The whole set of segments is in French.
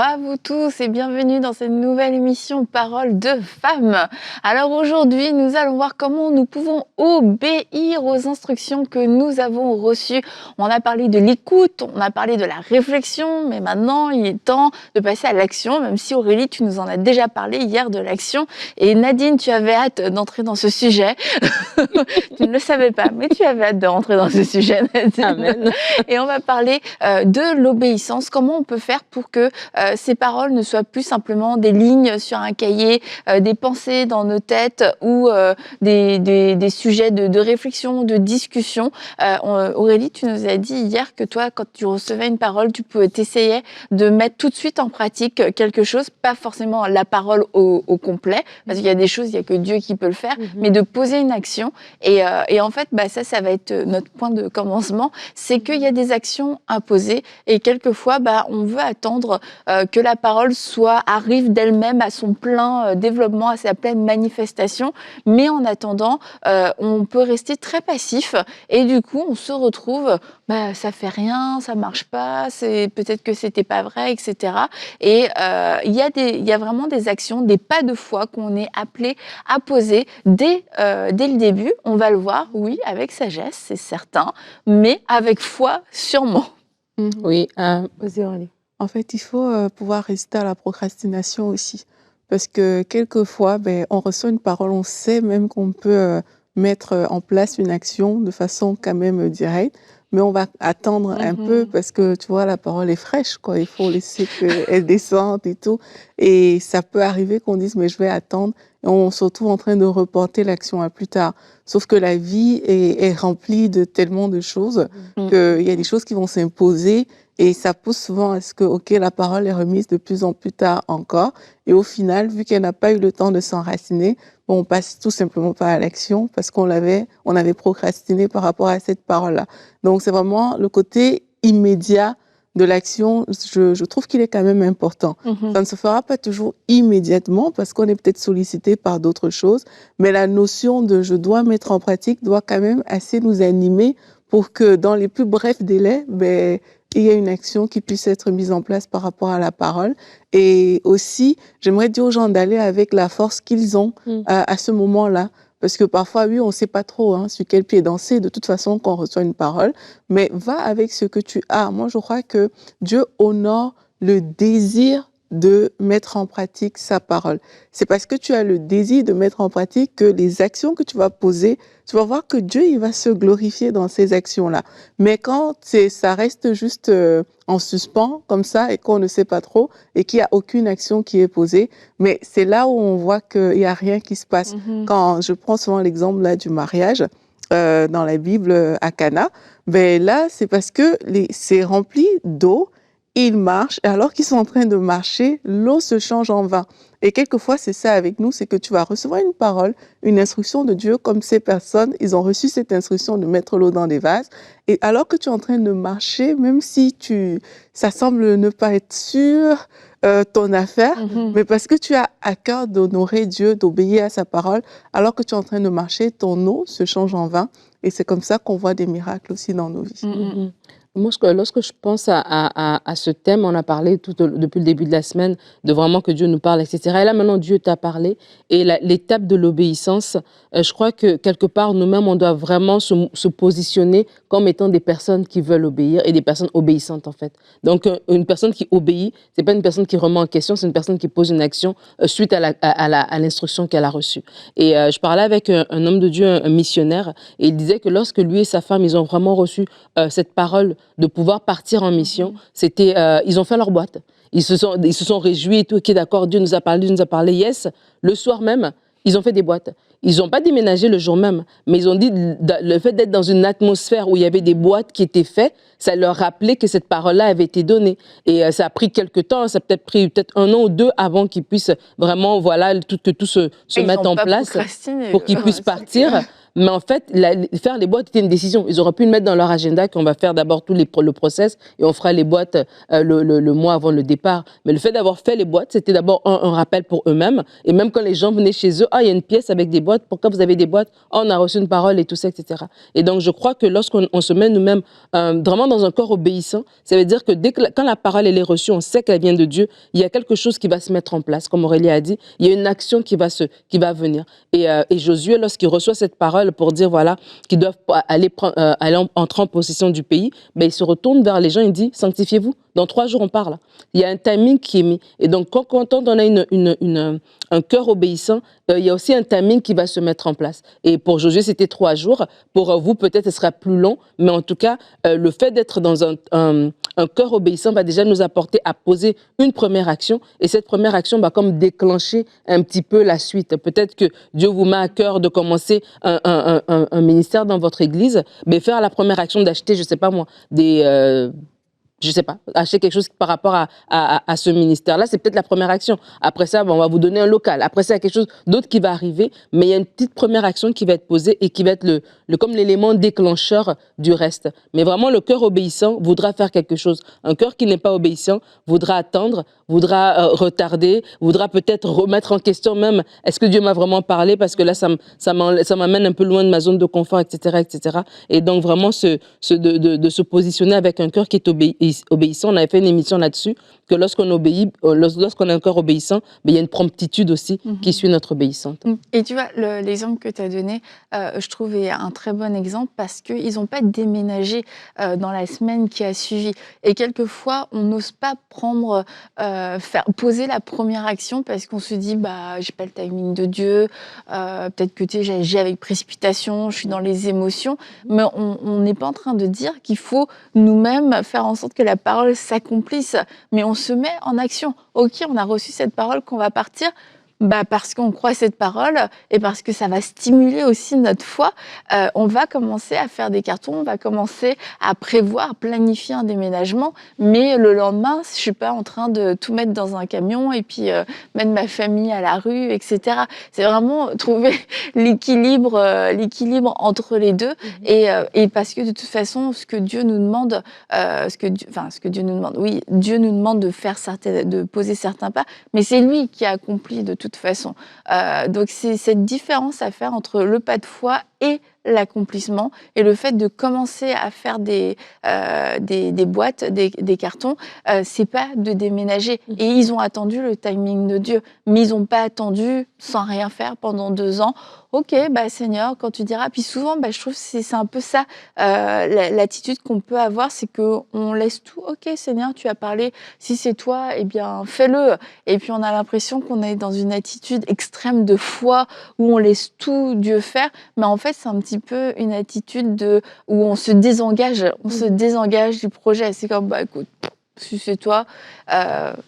à vous tous et bienvenue dans cette nouvelle émission Paroles de femmes. Alors aujourd'hui, nous allons voir comment nous pouvons obéir aux instructions que nous avons reçues. On a parlé de l'écoute, on a parlé de la réflexion, mais maintenant il est temps de passer à l'action, même si Aurélie, tu nous en as déjà parlé hier de l'action. Et Nadine, tu avais hâte d'entrer dans ce sujet. Tu ne le savais pas, mais tu avais hâte de rentrer dans ce sujet, Nadine. Amen. Et on va parler de l'obéissance. Comment on peut faire pour que ces paroles ne soient plus simplement des lignes sur un cahier, des pensées dans nos têtes ou des sujets de réflexion, de discussion. Aurélie, tu nous as dit hier que toi, quand tu recevais une parole, tu pouvais t'essayer de mettre tout de suite en pratique quelque chose, pas forcément la parole au complet, parce qu'il y a des choses, il n'y a que Dieu qui peut le faire, mais de poser une action. Et en fait, ça va être notre point de commencement, c'est qu'il y a des actions imposées et quelquefois, on veut attendre que la parole arrive d'elle-même à son plein développement, à sa pleine manifestation, mais en attendant, on peut rester très passif et du coup, on se retrouve, ça fait rien, ça marche pas, c'est peut-être que c'était pas vrai, etc. Et il y a vraiment des actions, des pas de foi qu'on est appelé à poser dès le début. On va le voir, oui, avec sagesse, c'est certain, mais avec foi, sûrement. Oui, vas-y Aurélie. En fait, il faut pouvoir résister à la procrastination aussi. Parce que quelquefois, on reçoit une parole, on sait même qu'on peut mettre en place une action de façon quand même directe, mais on va attendre un peu parce que, tu vois, la parole est fraîche, quoi. Il faut laisser qu'elle descende et tout. Et ça peut arriver qu'on dise, mais je vais attendre. Et on se retrouve en train de reporter l'action à plus tard. Sauf que la vie est remplie de tellement de choses qu'il y a des choses qui vont s'imposer. Et ça pousse souvent à ce que, la parole est remise de plus en plus tard encore. Et au final, vu qu'elle n'a pas eu le temps de s'enraciner, on passe tout simplement pas à l'action parce on avait procrastiné par rapport à cette parole-là. Donc, c'est vraiment le côté immédiat de l'action. Je trouve qu'il est quand même important. Ça ne se fera pas toujours immédiatement parce qu'on est peut-être sollicité par d'autres choses. Mais la notion de je dois mettre en pratique doit quand même assez nous animer pour que dans les plus brefs délais, il y ait une action qui puisse être mise en place par rapport à la parole. Et aussi, j'aimerais dire aux gens d'aller avec la force qu'ils ont à ce moment-là. Parce que parfois, oui, on ne sait pas trop sur quel pied danser, de toute façon, quand on reçoit une parole. Mais va avec ce que tu as. Moi, je crois que Dieu honore le désir de mettre en pratique sa parole. C'est parce que tu as le désir de mettre en pratique que les actions que tu vas poser, tu vas voir que Dieu, il va se glorifier dans ces actions-là. Mais quand ça reste juste en suspens, comme ça, et qu'on ne sait pas trop, et qu'il n'y a aucune action qui est posée, mais c'est là où on voit qu'il n'y a rien qui se passe. Quand je prends souvent l'exemple là du mariage, dans la Bible à Cana, là, c'est parce que c'est rempli d'eau. Ils marchent, et alors qu'ils sont en train de marcher, l'eau se change en vin. Et quelquefois, c'est ça avec nous, c'est que tu vas recevoir une parole, une instruction de Dieu, comme ces personnes, ils ont reçu cette instruction de mettre l'eau dans des vases. Et alors que tu es en train de marcher, même si ça semble ne pas être sûr, ton affaire, mais parce que tu as à cœur d'honorer Dieu, d'obéir à sa parole, alors que tu es en train de marcher, ton eau se change en vin. Et c'est comme ça qu'on voit des miracles aussi dans nos vies. Moi, lorsque je pense à ce thème, on a parlé depuis le début de la semaine de vraiment que Dieu nous parle, etc. Et là, maintenant, Dieu t'a parlé. Et l'étape de l'obéissance, je crois que quelque part, nous-mêmes, on doit vraiment se positionner comme étant des personnes qui veulent obéir et des personnes obéissantes, en fait. Donc, une personne qui obéit, c'est pas une personne qui remet en question, c'est une personne qui pose une action suite à l'instruction qu'elle a reçue. Et je parlais avec un homme de Dieu, un missionnaire, et il disait que lorsque lui et sa femme, ils ont vraiment reçu cette parole de pouvoir partir en mission, ils ont fait leur boîte. Ils se sont réjouis et tout, ok, d'accord, Dieu nous a parlé, yes. Le soir même, ils ont fait des boîtes. Ils n'ont pas déménagé le jour même, mais ils ont dit le fait d'être dans une atmosphère où il y avait des boîtes qui étaient faites, ça leur rappelait que cette parole-là avait été donnée. Et ça a pris quelques temps, ça a peut-être pris un an ou deux avant qu'ils puissent vraiment, que tout se mette en place pour qu'ils puissent partir. Mais en fait, faire les boîtes était une décision. Ils auraient pu le mettre dans leur agenda qu'on va faire d'abord le process et on fera les boîtes le mois avant le départ. Mais le fait d'avoir fait les boîtes, c'était d'abord un rappel pour eux-mêmes. Et même quand les gens venaient chez eux, il y a une pièce avec des boîtes, pourquoi vous avez des boîtes? On a reçu une parole et tout ça, etc. Et donc, je crois que lorsqu'on se met nous-mêmes vraiment dans un corps obéissant, ça veut dire que quand la parole elle est reçue, on sait qu'elle vient de Dieu, il y a quelque chose qui va se mettre en place. Comme Aurélie a dit, il y a une action qui va venir. Et Josué, lorsqu'il reçoit cette parole pour dire, voilà, qu'ils doivent aller entrer en possession du pays, ben, il se retourne vers les gens, il dit, sanctifiez-vous. Dans 3 jours, on parle. Il y a un timing qui est mis. Et donc, quand on a un cœur obéissant, il y a aussi un timing qui va se mettre en place. Et pour Josué, c'était 3 jours. Pour vous, peut-être, ce sera plus long. Mais en tout cas, le fait d'être dans un cœur obéissant va déjà nous apporter à poser une première action. Et cette première action va comme déclencher un petit peu la suite. Peut-être que Dieu vous met à cœur de commencer un ministère dans votre église, mais faire la première action d'acheter, je sais pas moi, je sais pas, acheter quelque chose par rapport à ce ministère-là, c'est peut-être la première action. Après ça, on va vous donner un local. Après ça, il y a quelque chose d'autre qui va arriver, mais il y a une petite première action qui va être posée et qui va être comme l'élément déclencheur du reste. Mais vraiment, le cœur obéissant voudra faire quelque chose. Un cœur qui n'est pas obéissant voudra attendre, voudra retarder, voudra peut-être remettre en question même, est-ce que Dieu m'a vraiment parlé? Parce que là, ça m'amène un peu loin de ma zone de confort, etc., etc. Et donc, vraiment, de se positionner avec un cœur qui est obéissant. On avait fait une émission là-dessus, que lorsqu'on obéit, lorsqu'on a un cœur obéissant, mais il y a une promptitude aussi qui suit notre obéissance. Et tu vois, l'exemple que tu as donné, je trouve est un très bon exemple parce qu'ils n'ont pas déménagé dans la semaine qui a suivi. Et quelquefois, on n'ose pas poser la première action parce qu'on se dit, j'ai pas le timing de Dieu, peut-être que j'agis avec précipitation, je suis dans les émotions, mais on n'est pas en train de dire qu'il faut nous-mêmes faire en sorte que la parole s'accomplisse, mais on se met en action. Ok, on a reçu cette parole qu'on va partir, parce qu'on croit cette parole et parce que ça va stimuler aussi notre foi, on va commencer à faire des cartons, on va commencer à prévoir, planifier un déménagement, mais le lendemain, je suis pas en train de tout mettre dans un camion et puis mettre ma famille à la rue, etc. C'est vraiment trouver l'équilibre entre les deux et parce que de toute façon, ce que Dieu nous demande, oui, Dieu nous demande de poser certains pas, mais c'est lui qui a accompli de toute façon. Donc c'est cette différence à faire entre le pas de foi et l'accomplissement et le fait de commencer à faire des boîtes, des cartons, c'est pas de déménager. Et ils ont attendu le timing de Dieu, mais ils n'ont pas attendu sans rien faire pendant 2 ans. Ok, Seigneur, quand tu diras. Puis souvent, je trouve que c'est un peu ça, l'attitude qu'on peut avoir, c'est qu'on laisse tout. Ok, Seigneur, tu as parlé. Si c'est toi, eh bien, fais-le. Et puis on a l'impression qu'on est dans une attitude extrême de foi où on laisse tout Dieu faire, mais en fait, c'est un petit peu une attitude où on se désengage. On se désengage du projet. C'est comme, écoute, si c'est toi,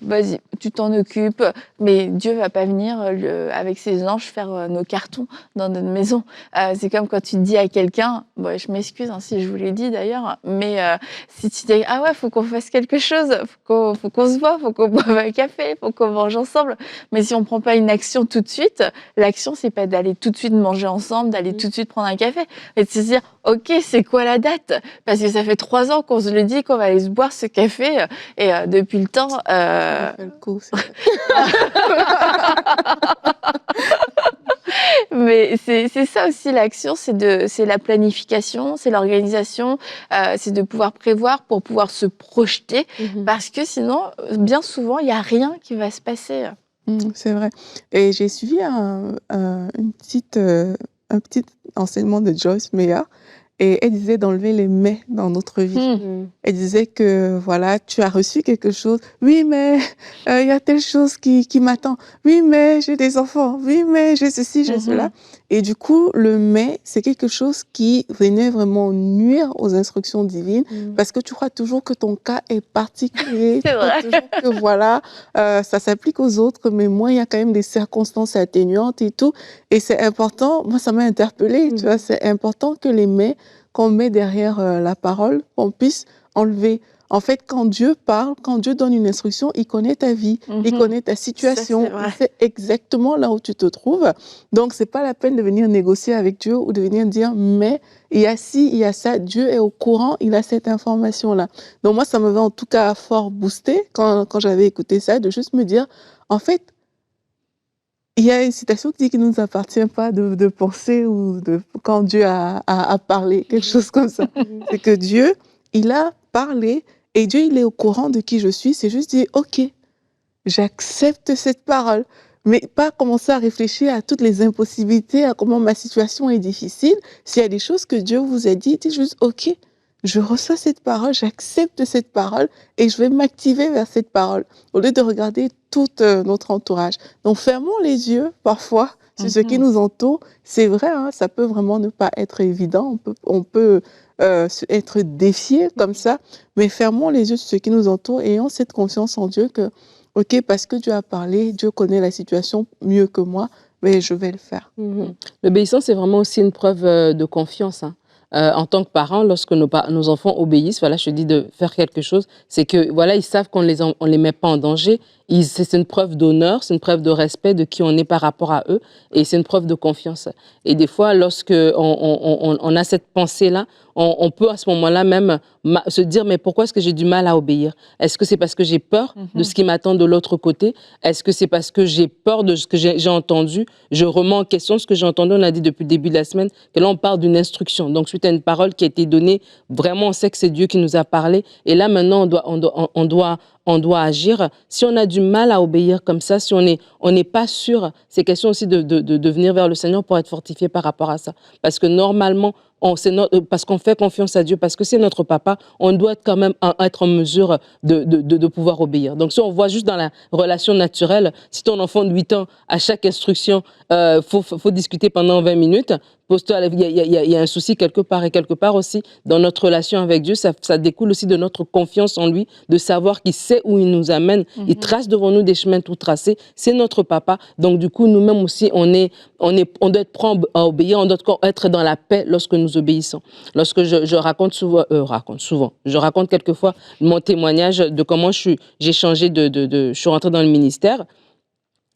vas-y, tu t'en occupes, mais Dieu va pas venir avec ses anges faire nos cartons dans notre maison. C'est comme quand tu dis à quelqu'un, je m'excuse si je vous l'ai dit d'ailleurs, mais si tu dis faut qu'on fasse quelque chose, faut qu'on se voit, faut qu'on boive un café, faut qu'on mange ensemble, mais si on prend pas une action tout de suite, l'action c'est pas d'aller tout de suite manger ensemble, d'aller tout de suite prendre un café, mais de se dire ok, c'est quoi la date? Parce que ça fait 3 ans qu'on se le dit qu'on va aller se boire ce café. Et depuis le temps... Le coup, Mais c'est ça aussi l'action, c'est la planification, c'est l'organisation, c'est de pouvoir prévoir pour pouvoir se projeter, parce que sinon, bien souvent, il n'y a rien qui va se passer. C'est vrai. Et j'ai suivi un petit enseignement de Joyce Meyer. Et elle disait d'enlever les mais dans notre vie. Elle disait que, voilà, tu as reçu quelque chose. Oui, mais il y a telle chose qui m'attend. Oui, mais j'ai des enfants. Oui, mais j'ai ceci, j'ai cela. Et du coup, le mais, c'est quelque chose qui venait vraiment nuire aux instructions divines parce que tu crois toujours que ton cas est particulier. C'est vrai. Toujours que, voilà, ça s'applique aux autres, mais moi, il y a quand même des circonstances atténuantes et tout. Et c'est important, moi, ça m'a interpellée, tu vois, c'est important que les mais qu'on met derrière la parole, qu'on puisse enlever En fait, quand Dieu parle, quand Dieu donne une instruction, il connaît ta vie, il connaît ta situation, il sait exactement là où tu te trouves. Donc, c'est pas la peine de venir négocier avec Dieu ou de venir dire, mais il y a ci, il y a ça. Dieu est au courant, il a cette information-là. Donc, moi, ça me va en tout cas fort booster quand j'avais écouté ça, de juste me dire, en fait, il y a une citation qui dit qu'il ne nous appartient pas de penser ou de quand Dieu a parlé, quelque chose comme ça. C'est que Dieu, il a parlé et Dieu, il est au courant de qui je suis. C'est juste dire, OK, j'accepte cette parole. Mais pas commencer à réfléchir à toutes les impossibilités, à comment ma situation est difficile. S'il y a des choses que Dieu vous a dit, dites juste, OK, je reçois cette parole, j'accepte cette parole et je vais m'activer vers cette parole au lieu de regarder tout notre entourage. Donc, fermons les yeux parfois sur ce qui nous entoure. C'est vrai, hein, ça peut vraiment ne pas être évident. On peut être défié comme ça, mais fermons les yeux sur ce qui nous entoure et ayons cette confiance en Dieu que, OK, parce que Dieu a parlé, Dieu connaît la situation mieux que moi, mais je vais le faire. L'obéissance, c'est vraiment aussi une preuve de confiance, hein. En tant que parents, lorsque nos enfants obéissent, voilà, je te dis de faire quelque chose, c'est que voilà, ils savent qu'on on les met pas en danger. C'est une preuve d'honneur, c'est une preuve de respect de qui on est par rapport à eux, et c'est une preuve de confiance. Et des fois, lorsque on a cette pensée-là, on peut à ce moment-là même se dire, mais pourquoi est-ce que j'ai du mal à obéir? Est-ce que c'est parce que j'ai peur de ce qui m'attend de l'autre côté? Est-ce que c'est parce que j'ai peur de ce que j'ai entendu? Je remets en question ce que j'ai entendu. On a dit depuis le début de la semaine que là, on parle d'une instruction. Donc, suite à une parole qui a été donnée, vraiment, on sait que c'est Dieu qui nous a parlé. Et là, maintenant, on doit agir. Si on a du mal à obéir comme ça, si on n'est pas sûr, c'est question aussi de venir vers le Seigneur pour être fortifié par rapport à ça. Parce que normalement, parce qu'on fait confiance à Dieu, parce que c'est notre papa, on doit quand même être en mesure de pouvoir obéir. Donc, si on voit juste dans la relation naturelle, si ton enfant de 8 ans, à chaque instruction, faut discuter pendant 20 minutes, il y a un souci quelque part. Et quelque part aussi, dans notre relation avec Dieu, ça découle aussi de notre confiance en lui, de savoir qu'il sait où il nous amène. Il trace devant nous des chemins tout tracés. C'est notre papa. Donc, du coup, nous-mêmes aussi, on doit être prêts à obéir, on doit être dans la paix lorsque nous obéissons. Lorsque je raconte quelquefois mon témoignage de comment j'ai changé je suis rentrée dans le ministère.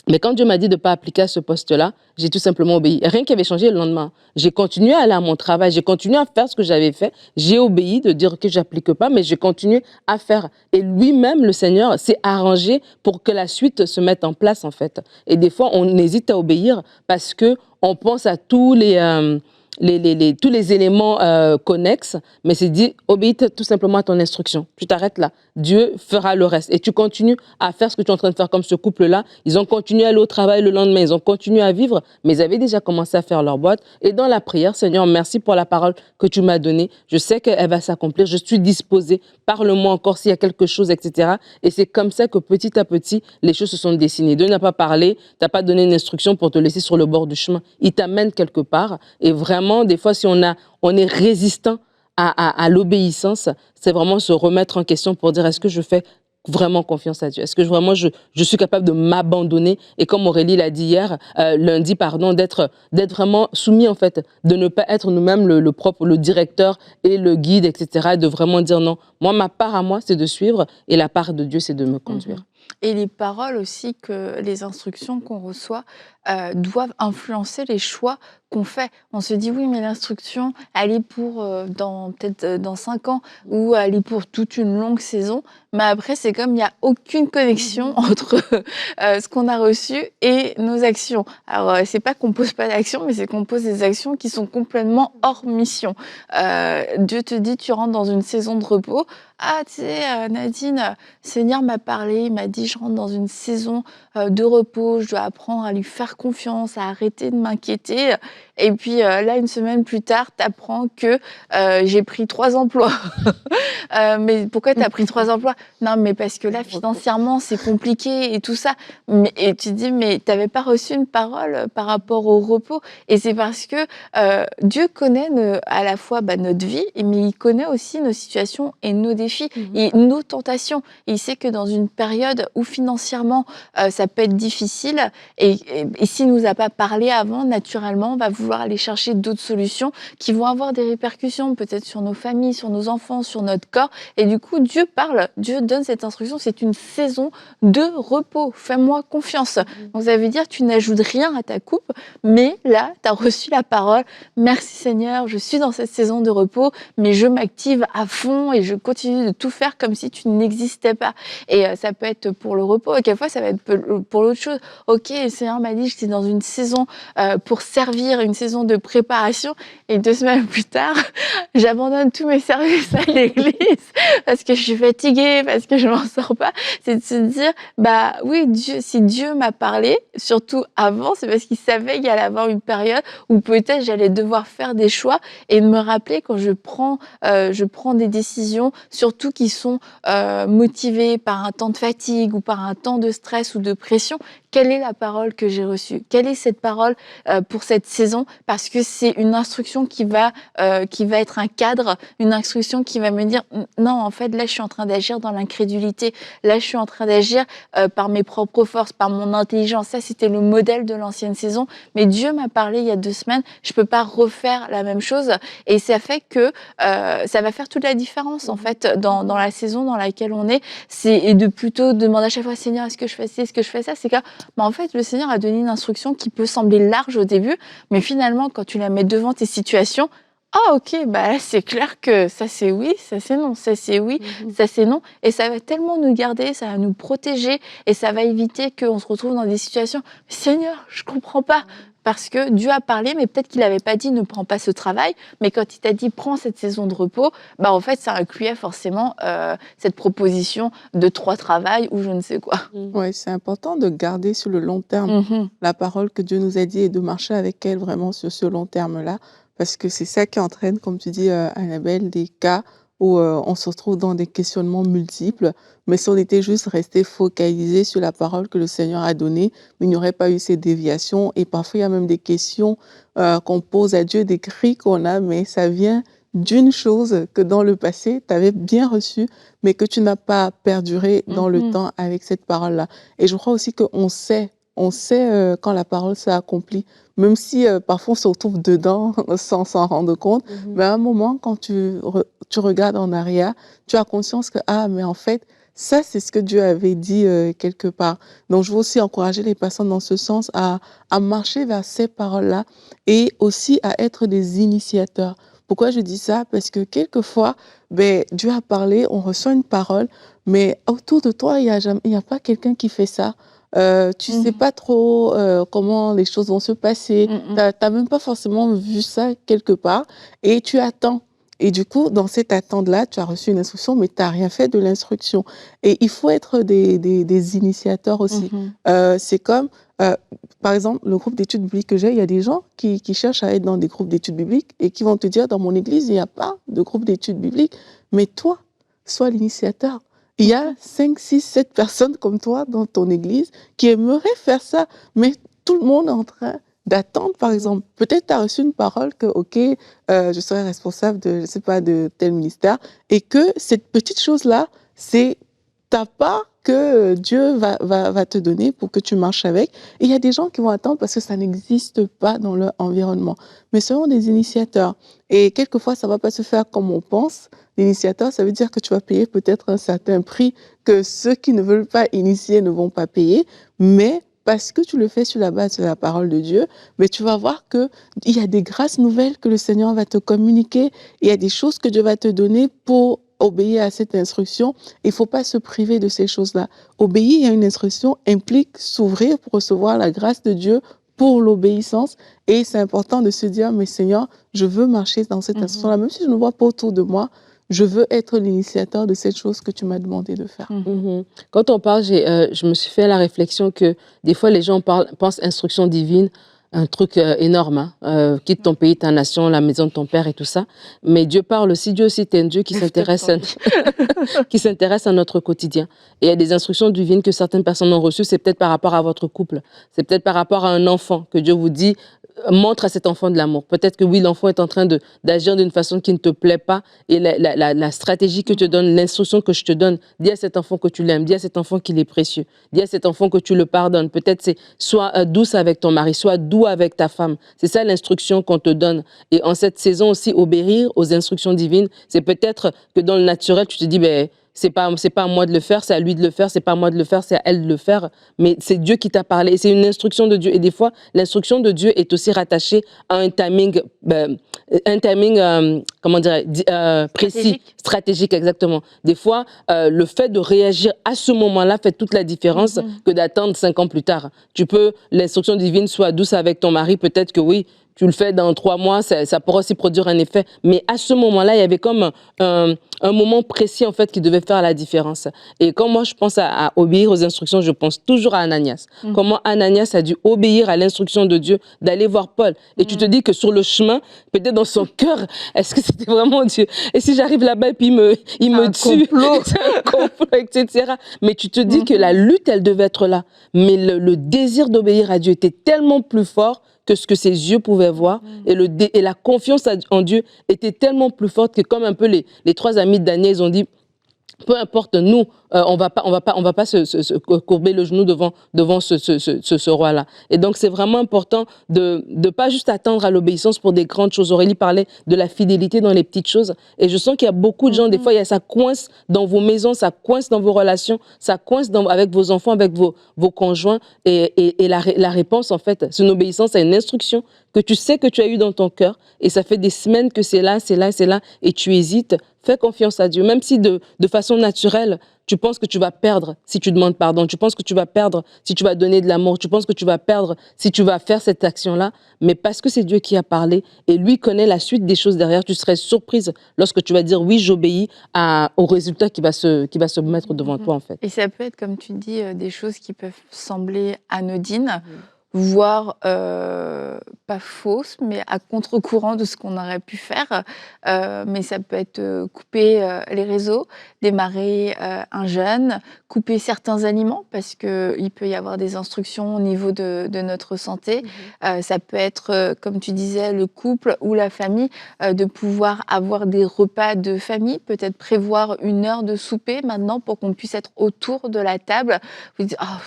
Mais quand Dieu m'a dit de ne pas appliquer à ce poste-là, j'ai tout simplement obéi. Rien qui avait changé le lendemain. J'ai continué à aller à mon travail, j'ai continué à faire ce que j'avais fait. J'ai obéi de dire que je n'applique pas, mais j'ai continué à faire. Et lui-même, le Seigneur, s'est arrangé pour que la suite se mette en place, en fait. Et des fois, on hésite à obéir parce qu'on pense à tous les éléments connexes, mais c'est dit, obéis tout simplement à ton instruction. Tu t'arrêtes là. Dieu fera le reste. Et tu continues à faire ce que tu es en train de faire comme ce couple-là. Ils ont continué à aller au travail le lendemain, ils ont continué à vivre, mais ils avaient déjà commencé à faire leur boîte. Et dans la prière, Seigneur, merci pour la parole que tu m'as donnée. Je sais qu'elle va s'accomplir. Je suis disposée. Parle-moi encore s'il y a quelque chose, etc. Et c'est comme ça que petit à petit, les choses se sont dessinées. Dieu n'a pas parlé, t'as pas donné une instruction pour te laisser sur le bord du chemin. Il t'amène quelque part. Et vraiment, des fois, si on est résistant à l'obéissance, c'est vraiment se remettre en question pour dire, est-ce que je fais vraiment confiance à Dieu? Est-ce que vraiment je suis capable de m'abandonner? Et comme Aurélie l'a dit hier, lundi, pardon, d'être vraiment soumis, en fait, de ne pas être nous-mêmes le directeur et le guide, etc. Et de vraiment dire non. Moi, ma part à moi, c'est de suivre et la part de Dieu, c'est de me conduire. Et les paroles aussi, les instructions qu'on reçoit doivent influencer les choix qu'on fait. On se dit oui, mais l'instruction, elle est pour peut-être dans 5 ans ou elle est pour toute une longue saison. Mais après, c'est comme il n'y a aucune connexion entre ce qu'on a reçu et nos actions. Alors, c'est pas qu'on pose pas d'action, mais c'est qu'on pose des actions qui sont complètement hors mission. Dieu te dit, tu rentres dans une saison de repos. Ah, tu sais, Nadine, Seigneur m'a parlé, il m'a dit, je rentre dans une saison de repos, je dois apprendre à lui faire confiance, à arrêter de m'inquiéter. Et puis là, une semaine plus tard, tu apprends que j'ai pris 3 emplois. Mais pourquoi tu as pris 3 emplois? Non, mais parce que là, financièrement, c'est compliqué et tout ça. Et tu te dis, mais tu n'avais pas reçu une parole par rapport au repos. Et c'est parce que Dieu connaît à la fois notre vie, mais il connaît aussi nos situations et nos défis et nos tentations. Il sait que dans une période où financièrement, ça peut être difficile, et s'il ne nous a pas parlé avant, naturellement, on va vouloir aller chercher d'autres solutions qui vont avoir des répercussions peut-être sur nos familles, sur nos enfants, sur notre corps. Et du coup, Dieu parle, Dieu donne cette instruction, c'est une saison de repos. Fais-moi confiance. Donc ça veut dire tu n'ajoutes rien à ta coupe, mais là, tu as reçu la parole. Merci Seigneur, je suis dans cette saison de repos, mais je m'active à fond et je continue de tout faire comme si tu n'existais pas. Et ça peut être pour le repos, et quelquefois ça va être pour l'autre chose. Ok, le Seigneur m'a dit que j'étais dans une saison pour servir, une saison de préparation, et 2 semaines plus tard, j'abandonne tous mes services à l'église parce que je suis fatiguée, parce que je m'en sors pas. C'est de se dire, bah oui, si Dieu m'a parlé, surtout avant, c'est parce qu'il savait qu'il allait avoir une période où peut-être j'allais devoir faire des choix et de me rappeler quand je prends des décisions, surtout qui sont motivées par un temps de fatigue ou par un temps de stress ou de pression. Quelle est la parole que j'ai reçue? Quelle est cette parole pour cette saison? Parce que c'est une instruction qui va être un cadre, une instruction qui va me dire non, en fait, là, je suis en train d'agir dans l'incrédulité. Là, je suis en train d'agir par mes propres forces, par mon intelligence. Ça, c'était le modèle de l'ancienne saison. Mais Dieu m'a parlé il y a 2 semaines. Je peux pas refaire la même chose. Et ça fait que ça va faire toute la différence, en fait, dans la saison dans laquelle on est. Et de plutôt demander à chaque fois, Seigneur, est-ce que je fais ci, est-ce que je fais ça? C'est que en fait, le Seigneur a donné une instruction qui peut sembler large au début, mais finalement, quand tu la mets devant tes situations, ah ok, bah là, c'est clair que ça c'est oui, ça c'est non, ça c'est oui, ça c'est non. Et ça va tellement nous garder, ça va nous protéger et ça va éviter qu'on se retrouve dans des situations, Seigneur, je comprends pas. Parce que Dieu a parlé, mais peut-être qu'il n'avait pas dit ne prends pas ce travail, mais quand il t'a dit prends cette saison de repos, bah en fait ça incluait forcément cette proposition de 3 travails ou je ne sais quoi. Ouais, c'est important de garder sur le long terme la parole que Dieu nous a dit et de marcher avec elle vraiment sur ce long terme-là, parce que c'est ça qui entraîne, comme tu dis, Annabelle, des cas où on se retrouve dans des questionnements multiples. Mais si on était juste resté focalisé sur la parole que le Seigneur a donnée, il n'y aurait pas eu ces déviations. Et parfois, il y a même des questions qu'on pose à Dieu, des cris qu'on a, mais ça vient d'une chose que dans le passé, tu avais bien reçue, mais que tu n'as pas perduré dans le temps avec cette parole-là. Et je crois aussi qu'on sait, quand la parole s'est accomplie, même si parfois on se retrouve dedans sans s'en rendre compte, mais à un moment, quand tu regardes en arrière, tu as conscience que, ah, mais en fait, ça, c'est ce que Dieu avait dit quelque part. Donc, je veux aussi encourager les personnes dans ce sens à marcher vers ces paroles-là et aussi à être des initiateurs. Pourquoi je dis ça? Parce que quelquefois, Dieu a parlé, on reçoit une parole, mais autour de toi, il y a pas quelqu'un qui fait ça. Tu sais pas trop comment les choses vont se passer. T'as même pas forcément vu ça quelque part et tu attends. Et du coup, dans cette attente-là, tu as reçu une instruction, mais tu n'as rien fait de l'instruction. Et il faut être des initiateurs aussi. C'est comme, par exemple, le groupe d'études bibliques que j'ai, il y a des gens qui cherchent à être dans des groupes d'études bibliques et qui vont te dire, dans mon église, il n'y a pas de groupe d'études bibliques. Mais toi, sois l'initiateur. Il y a 5, 6, 7 personnes comme toi dans ton église qui aimeraient faire ça, mais tout le monde est en train d'attendre, par exemple. Peut-être tu as reçu une parole que, OK, je serai responsable de, je sais pas, de tel ministère, et que cette petite chose-là, c'est ta part que Dieu va te donner pour que tu marches avec. Et il y a des gens qui vont attendre parce que ça n'existe pas dans leur environnement. Mais soyons des initiateurs. Et quelquefois, ça ne va pas se faire comme on pense. L'initiateur, ça veut dire que tu vas payer peut-être un certain prix que ceux qui ne veulent pas initier ne vont pas payer. Mais parce que tu le fais sur la base de la parole de Dieu, mais tu vas voir qu'il y a des grâces nouvelles que le Seigneur va te communiquer. Il y a des choses que Dieu va te donner pour obéir à cette instruction. Il ne faut pas se priver de ces choses-là. Obéir à une instruction implique s'ouvrir pour recevoir la grâce de Dieu pour l'obéissance. Et c'est important de se dire, mais Seigneur, je veux marcher dans cette instruction-là, même si je ne vois pas autour de moi. Je veux être l'initiateur de cette chose que tu m'as demandé de faire. Quand on parle, je me suis fait la réflexion que des fois, les gens pensent instruction divine, un truc énorme, quitte ton pays, ta nation, la maison de ton père et tout ça. Mais Dieu parle aussi, Dieu aussi est un Dieu qui s'intéresse à notre quotidien. Et il y a des instructions divines que certaines personnes ont reçues, c'est peut-être par rapport à votre couple, c'est peut-être par rapport à un enfant que Dieu vous dit, montre à cet enfant de l'amour. Peut-être que oui, l'enfant est en train d'agir d'une façon qui ne te plaît pas et la stratégie que je te donne, l'instruction que je te donne, dis à cet enfant que tu l'aimes, dis à cet enfant qu'il est précieux, dis à cet enfant que tu le pardonnes. Peut-être c'est sois douce avec ton mari, sois doux avec ta femme. C'est ça l'instruction qu'on te donne. Et en cette saison aussi, obéir aux instructions divines, c'est peut-être que dans le naturel, tu te dis, ben, c'est pas à moi de le faire, c'est à lui de le faire, c'est pas à moi de le faire, c'est à elle de le faire. Mais c'est Dieu qui t'a parlé et c'est une instruction de Dieu. Et des fois, l'instruction de Dieu est aussi rattachée à un timing, comment dirais précis, stratégique, exactement. Des fois, le fait de réagir à ce moment-là fait toute la différence que d'attendre 5 ans plus tard. L'instruction divine, soit douce avec ton mari, peut-être que oui, tu le fais dans 3 mois, ça pourra aussi produire un effet. Mais à ce moment-là, il y avait comme un moment précis, en fait, qui devait faire la différence. Et quand moi, je pense à obéir aux instructions, je pense toujours à Ananias. Comment Ananias a dû obéir à l'instruction de Dieu d'aller voir Paul. Et tu te dis que sur le chemin, peut-être dans son cœur, est-ce que c'était vraiment Dieu? Et si j'arrive là-bas et puis il me tue, c'est un complot, etc. Mais tu te dis que la lutte, elle devait être là. Mais le désir d'obéir à Dieu était tellement plus fort que ce que ses yeux pouvaient voir. Et la confiance en Dieu était tellement plus forte que comme un peu les 3 amis de Daniel, ils ont dit, peu importe, nous, on va pas se courber le genou devant ce roi-là. Et donc, c'est vraiment important de pas juste attendre à l'obéissance pour des grandes choses. Aurélie parlait de la fidélité dans les petites choses. Et je sens qu'il y a beaucoup de gens, des fois, ça coince dans vos maisons, ça coince dans vos relations, ça coince avec vos enfants, avec vos conjoints. Et la réponse, en fait, c'est une obéissance à une instruction que tu sais que tu as eue dans ton cœur. Et ça fait des semaines que c'est là, et tu hésites. Fais confiance à Dieu. Même si de façon naturelle, tu penses que tu vas perdre si tu demandes pardon. Tu penses que tu vas perdre si tu vas donner de l'amour. Tu penses que tu vas perdre si tu vas faire cette action-là. Mais parce que c'est Dieu qui a parlé et lui connaît la suite des choses derrière, tu serais surprise lorsque tu vas dire oui, j'obéis au résultat qui va se mettre devant toi, en fait. Et ça peut être, comme tu dis, des choses qui peuvent sembler anodines, voire pas fausses, mais à contre-courant de ce qu'on aurait pu faire. Mais ça peut être couper les réseaux, démarrer un jeûne, couper certains aliments, parce qu'il peut y avoir des instructions au niveau de notre santé. Ça peut être, comme tu disais, le couple ou la famille, de pouvoir avoir des repas de famille, peut-être prévoir une heure de souper maintenant pour qu'on puisse être autour de la table. Vous dites, oh,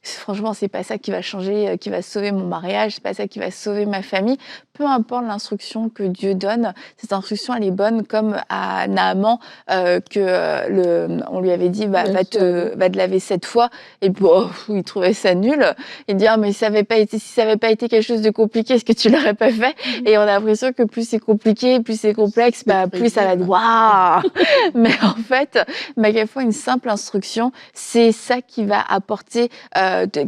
franchement, c'est pas ça qui va changer, qui va sauver mon mariage, c'est pas ça qui va sauver ma famille. Peu importe l'instruction que Dieu donne, cette instruction, elle est bonne, comme à Naaman, on lui avait dit, va te laver 7 fois, et puis il trouvait ça nul. Il dit, mais si ça avait pas été quelque chose de compliqué, est-ce que tu l'aurais pas fait? Et on a l'impression que plus c'est compliqué, plus c'est complexe, plus ça va être waouh. Mais en fait, à quelle fois une simple instruction, c'est ça qui va apporter,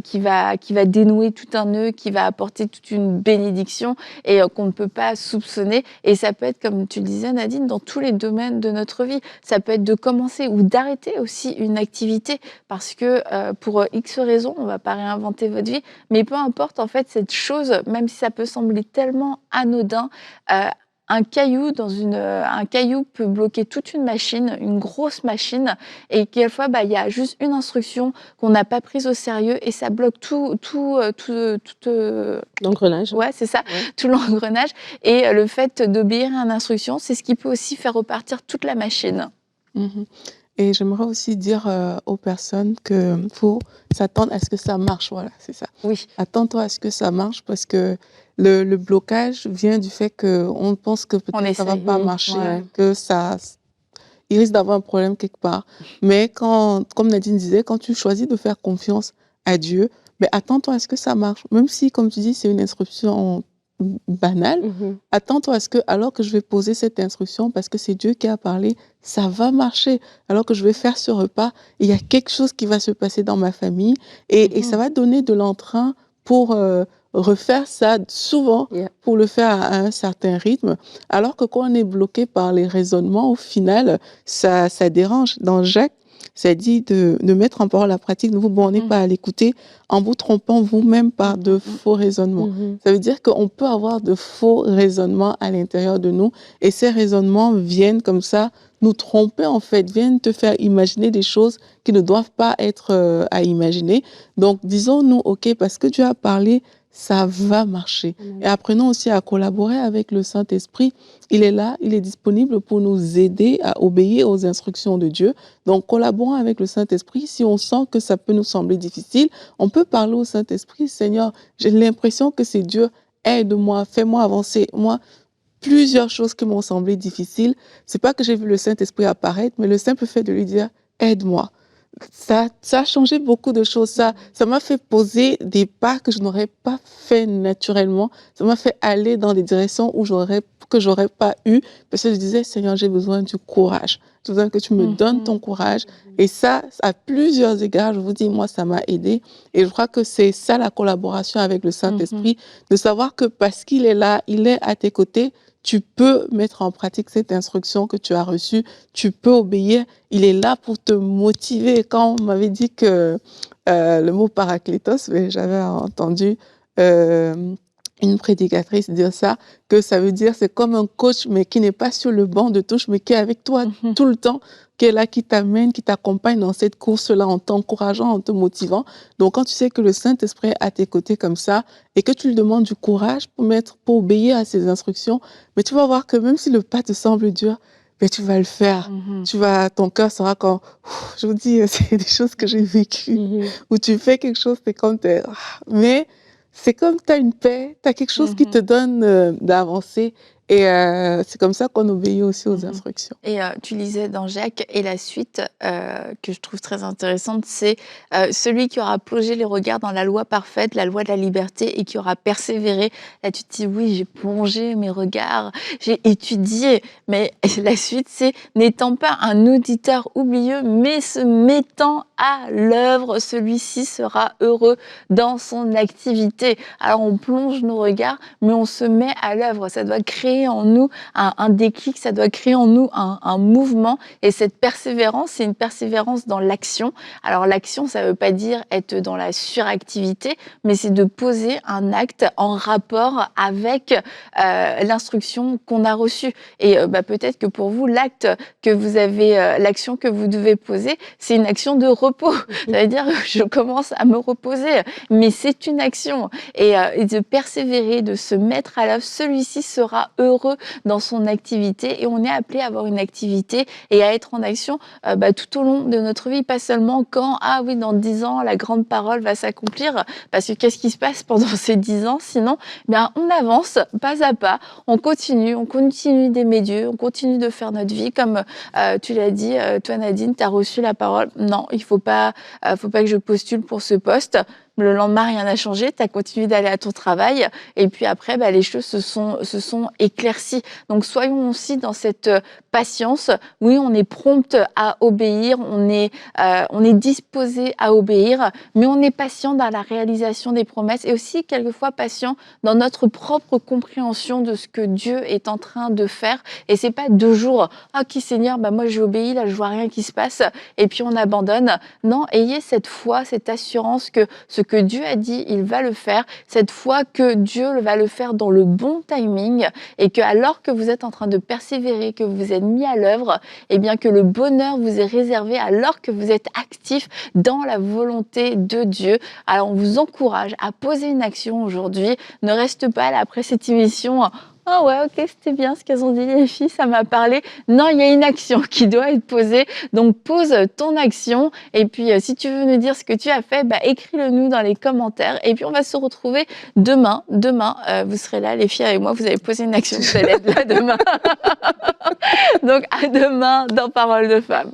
qui va dénouer tout un nœud, qui va apporter toute une bénédiction et qu'on ne peut pas soupçonner. Et ça peut être, comme tu le disais, Nadine, dans tous les domaines de notre vie. Ça peut être de commencer ou d'arrêter aussi une activité parce que pour X raisons, on ne va pas réinventer votre vie, mais peu importe, en fait, cette chose, même si ça peut sembler tellement anodin, un caillou peut bloquer toute une machine, une grosse machine, et quelquefois, il y a juste une instruction qu'on n'a pas prise au sérieux et ça bloque tout l'engrenage. Ouais, c'est ça, tout l'engrenage. Et le fait d'obéir à une instruction, c'est ce qui peut aussi faire repartir toute la machine. Et j'aimerais aussi dire aux personnes qu'il faut s'attendre à ce que ça marche. Voilà, c'est ça. Oui. Attends-toi à ce que ça marche parce que le blocage vient du fait qu'on pense que peut-être ça ne va pas marcher, que il risque d'avoir un problème quelque part. Mais comme Nadine disait, quand tu choisis de faire confiance à Dieu, attends-toi à ce que ça marche. Même si, comme tu dis, c'est une instruction banale, attends-toi à ce que, alors que je vais poser cette instruction, parce que c'est Dieu qui a parlé, ça va marcher. Alors que je vais faire ce repas, il y a quelque chose qui va se passer dans ma famille et ça va donner de l'entrain pour refaire ça souvent, pour le faire à un certain rythme. Alors que quand on est bloqué par les raisonnements, au final, ça dérange. Dans Jacques, ça dit de mettre en parole la pratique. Ne vous bornez pas à l'écouter en vous trompant vous-même par de faux raisonnements. Ça veut dire qu'on peut avoir de faux raisonnements à l'intérieur de nous et ces raisonnements viennent comme ça nous tromper en fait, viennent te faire imaginer des choses qui ne doivent pas être à imaginer. Donc disons-nous, ok, parce que Dieu a parlé, ça va marcher. Et Amen. apprenons aussi à collaborer avec le Saint-Esprit. Il est là, il est disponible pour nous aider à obéir aux instructions de Dieu. Donc, collaborons avec le Saint-Esprit. Si on sent que ça peut nous sembler difficile, on peut parler au Saint-Esprit. Seigneur, j'ai l'impression que c'est dur. Aide-moi, fais-moi avancer. Moi, plusieurs choses qui m'ont semblé difficiles. C'est pas que j'ai vu le Saint-Esprit apparaître, mais le simple fait de lui dire, aide-moi. Ça a changé beaucoup de choses. Ça m'a fait poser des pas que je n'aurais pas fait naturellement. Ça m'a fait aller dans des directions que j'aurais pas eu. Parce que je disais, Seigneur, j'ai besoin du courage. J'ai besoin que tu me donnes ton courage. Et ça, à plusieurs égards, je vous dis, moi, ça m'a aidé. Et je crois que c'est ça la collaboration avec le Saint-Esprit, de savoir que parce qu'il est là, il est à tes côtés, tu peux mettre en pratique cette instruction que tu as reçue, tu peux obéir. Il est là pour te motiver. Quand on m'avait dit que le mot paraclétos, j'avais entendu une prédicatrice dire ça, que ça veut dire c'est comme un coach, mais qui n'est pas sur le banc de touche, mais qui est avec toi tout le temps, qui est là, qui t'amène, qui t'accompagne dans cette course-là en t'encourageant, en te motivant. Donc, quand tu sais que le Saint-Esprit est à tes côtés comme ça et que tu lui demandes du courage pour obéir à ses instructions, mais tu vas voir que même si le pas te semble dur, mais tu vas le faire. Ton cœur sera comme, je vous dis, c'est des choses que j'ai vécues, où tu fais quelque chose, c'est comme, mais c'est comme tu as une paix, tu as quelque chose qui te donne d'avancer. Et c'est comme ça qu'on obéit aussi aux instructions. Et tu lisais dans Jacques, et la suite que je trouve très intéressante, c'est celui qui aura plongé les regards dans la loi parfaite, la loi de la liberté, et qui aura persévéré. Là, tu te dis, oui, j'ai plongé mes regards, j'ai étudié, mais la suite, c'est n'étant pas un auditeur oublieux, mais se mettant à l'œuvre, celui-ci sera heureux dans son activité. Alors, on plonge nos regards, mais on se met à l'œuvre. Ça doit créer en nous un déclic, ça doit créer en nous un mouvement. Et cette persévérance, c'est une persévérance dans l'action. Alors l'action, ça ne veut pas dire être dans la suractivité, mais c'est de poser un acte en rapport avec l'instruction qu'on a reçue. Et peut-être que pour vous, l'action que vous devez poser, c'est une action de repos. Ça veut dire je commence à me reposer, mais c'est une action. Et de persévérer, de se mettre à l'œuvre, celui-ci sera heureux dans son activité. Et on est appelé à avoir une activité et à être en action tout au long de notre vie, pas seulement quand, dans 10 ans, la grande parole va s'accomplir, parce que qu'est-ce qui se passe pendant ces 10 ans? Sinon, on avance pas à pas, on continue d'aimer Dieu, on continue de faire notre vie, comme tu l'as dit, toi Nadine, tu as reçu la parole, non, il faut pas que je postule pour ce poste. Le lendemain, rien n'a changé, tu as continué d'aller à ton travail, et puis après, les choses se sont éclaircies. Donc, soyons aussi dans cette patience. Oui, on est prompte à obéir, on est disposé à obéir, mais on est patient dans la réalisation des promesses, et aussi quelquefois patient dans notre propre compréhension de ce que Dieu est en train de faire. Et c'est pas 2 jours, Seigneur, moi j'ai obéi, là je vois rien qui se passe, et puis on abandonne. Non, ayez cette foi, cette assurance que ce que Dieu a dit, il va le faire. Cette foi que Dieu va le faire dans le bon timing, et que alors que vous êtes en train de persévérer, que vous êtes mis à l'œuvre, et bien que le bonheur vous est réservé alors que vous êtes actif dans la volonté de Dieu. Alors on vous encourage à poser une action aujourd'hui. Ne reste pas là après cette émission. Ah ouais, ok, c'était bien ce qu'elles ont dit les filles, ça m'a parlé. Non, il y a une action qui doit être posée. Donc, pose ton action. Et puis, si tu veux nous dire ce que tu as fait, écris-le nous dans les commentaires. Et puis, on va se retrouver demain. Demain, vous serez là, les filles, avec moi. Vous avez posé une action, vous allez être là demain. Donc, à demain dans Parole de Femme.